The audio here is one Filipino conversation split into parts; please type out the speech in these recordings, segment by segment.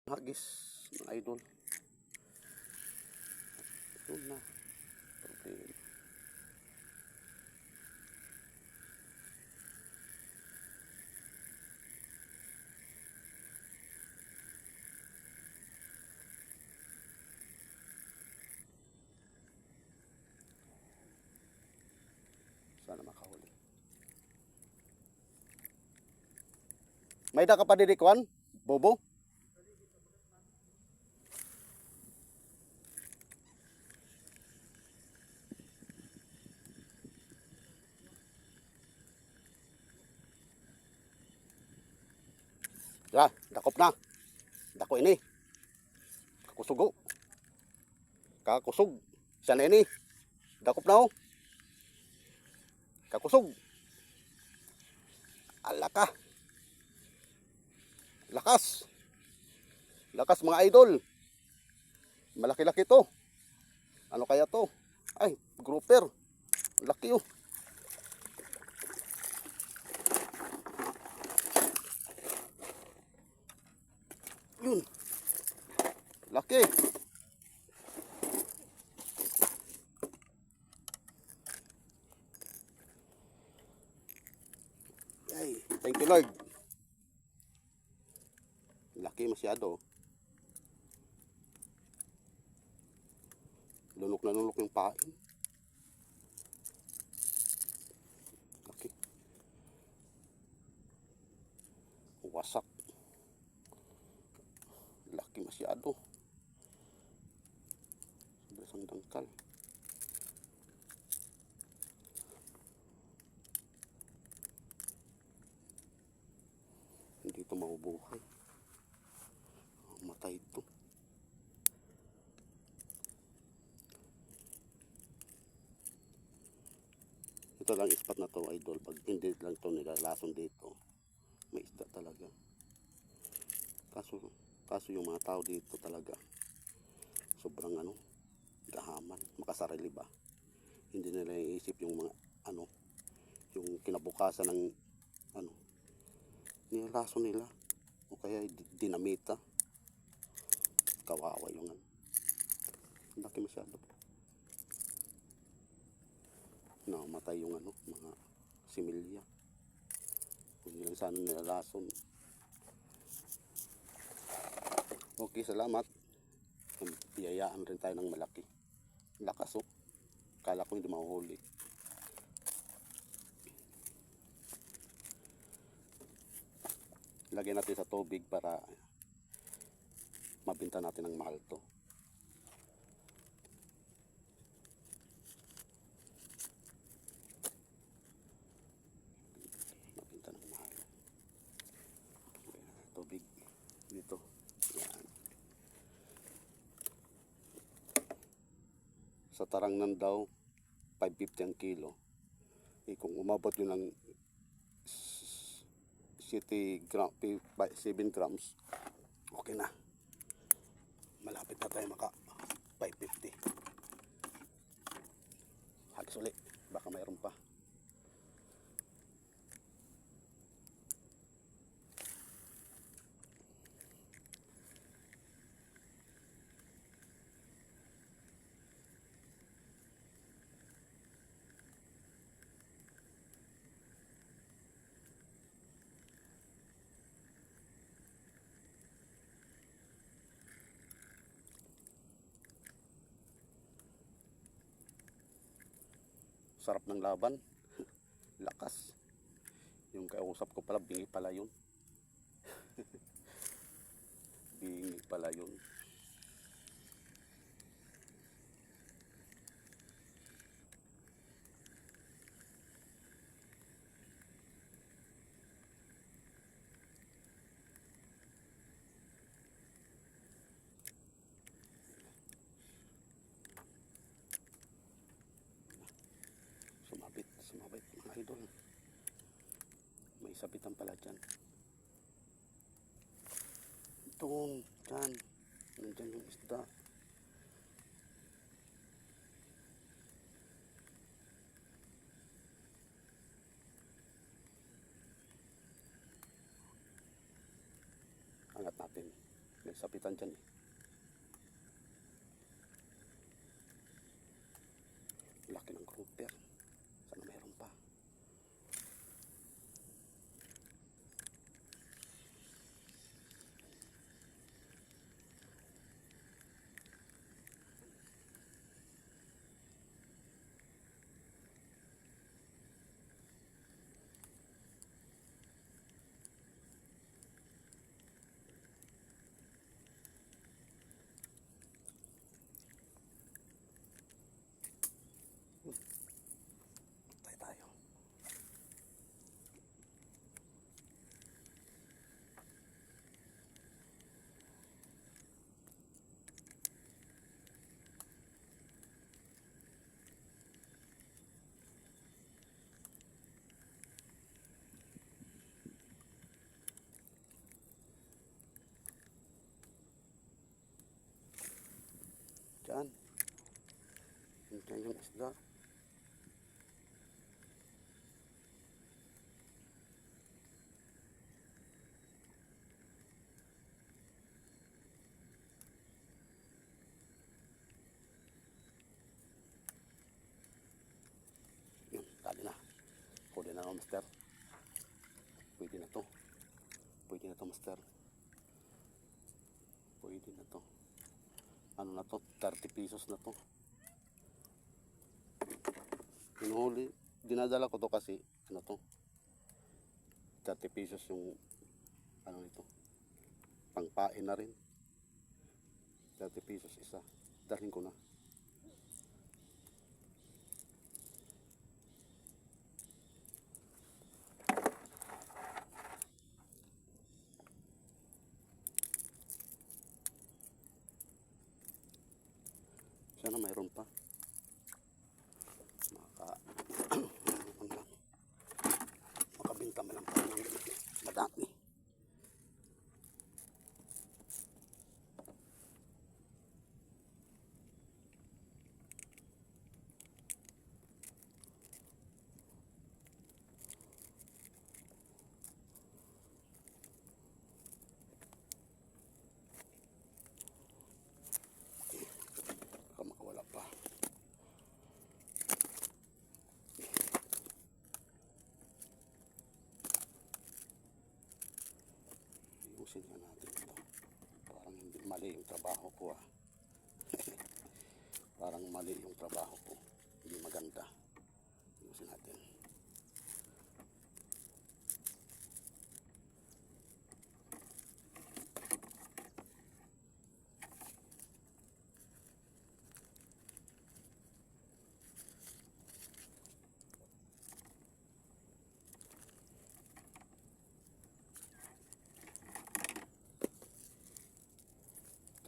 Hagis mga idol. Yun na. Problema. Sana makahuli. May da ka pa didikwan? Bobo? Ya, dakop na. Dako ini. Kakusugo. Kakusug. Siya na ini. Dakop na oh. Kakusog. Alaka. Lakas. Lakas mga idol. Malaki-laki to. Ano kaya to? Ay, grouper. Laki oh. Yun. Laki. Ay, thank you Lord. Laki masyado. Lunok na lunok yung pain. Laki. Wasak. Laki masyado. Sobrang dangkal. Hindi ito mabubuhay. Matay ito. Ito lang ispat na to idol. Pag hindi lang ito nilalason dito, may isda talaga. Kaso yung mga tao dito talaga sobrang gahaman, makasarili ba. Hindi nila iisip yung mga yung kinabukasan ng nilalason nila o kaya dinamita. Kawawa yung laki masyado. Namatay yung mga similya. Hindi lang sana nilalason. Okay, salamat. Biyayaan rin tayo ng malaki. Lakas oh. Kala ko hindi mahuhuli. Lagyan natin sa tubig para mabinta natin ng mahal to. Mabinta ng mahal. Tubig dito. Yan. Sa Tarangnan daw 550 ang kilo. Kung umabot yun ng 7 grams, okay na. Malapit na tayo maka 550. Hagis ulit, baka mayroon pa. Sarap ng laban. Lakas. Yung kausap ko pala, bingi pala yun. Bingi pala yun. Sumabit mga idol. May sabitan pala dyan. Doon, dyan. Nandyan yung isda. Angat natin. May sapitan dyan eh. Laki ng grouper. Sana mayroon pa. Tayo tayo. Diyan. Diyan yung isda. Yun, tali na. Huli na ako, master. Pwede na to. Pwede na to, master. Pwede na to. Ano na to? 30 pesos na to. Hinuhuli. Dinadala ko to kasi, ano to? 30 pesos yung, ano nito? Pangpain na rin. 30 pesos isa. Dalhin ko na. Sana mayroon pa. Makabinta mo lang pa ng madami. Baka makawala pa. Ayusin nga natin ito. Parang hindi mali yung trabaho ko ah. Parang mali yung trabaho ko. Hindi maganda. Ayusin natin.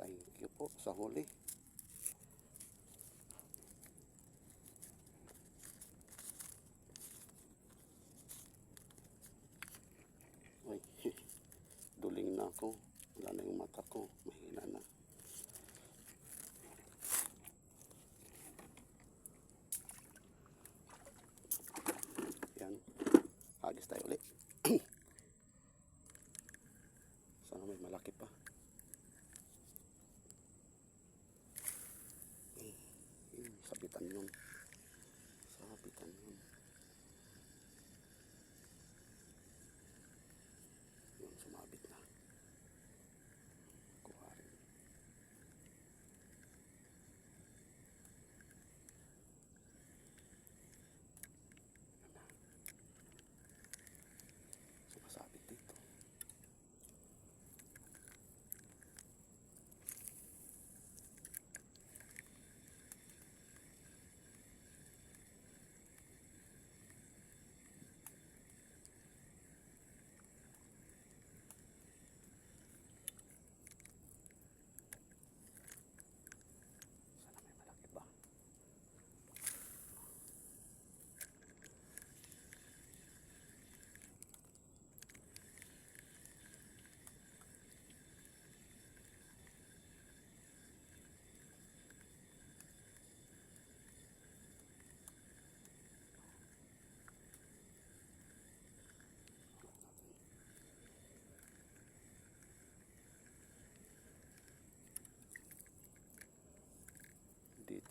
Thank you po sa huli. Uy, duling na ako. Wala na yung mata ko. Mahina na. Yan. Hagis tayo ulit. Sana may malaki pa. Sabitan yun. Sabitan yun. Yun, sumabit na. Kuha rin. Yan na. Sumasabit dito.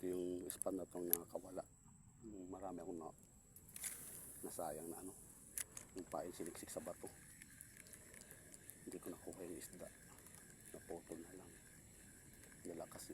Ito yung span na itong nakakawala. Marami akong nasayang na ano. Yung pain siniksik sa bato. Hindi ko nakuha yung isda. Naputol na lang. Nila kasi.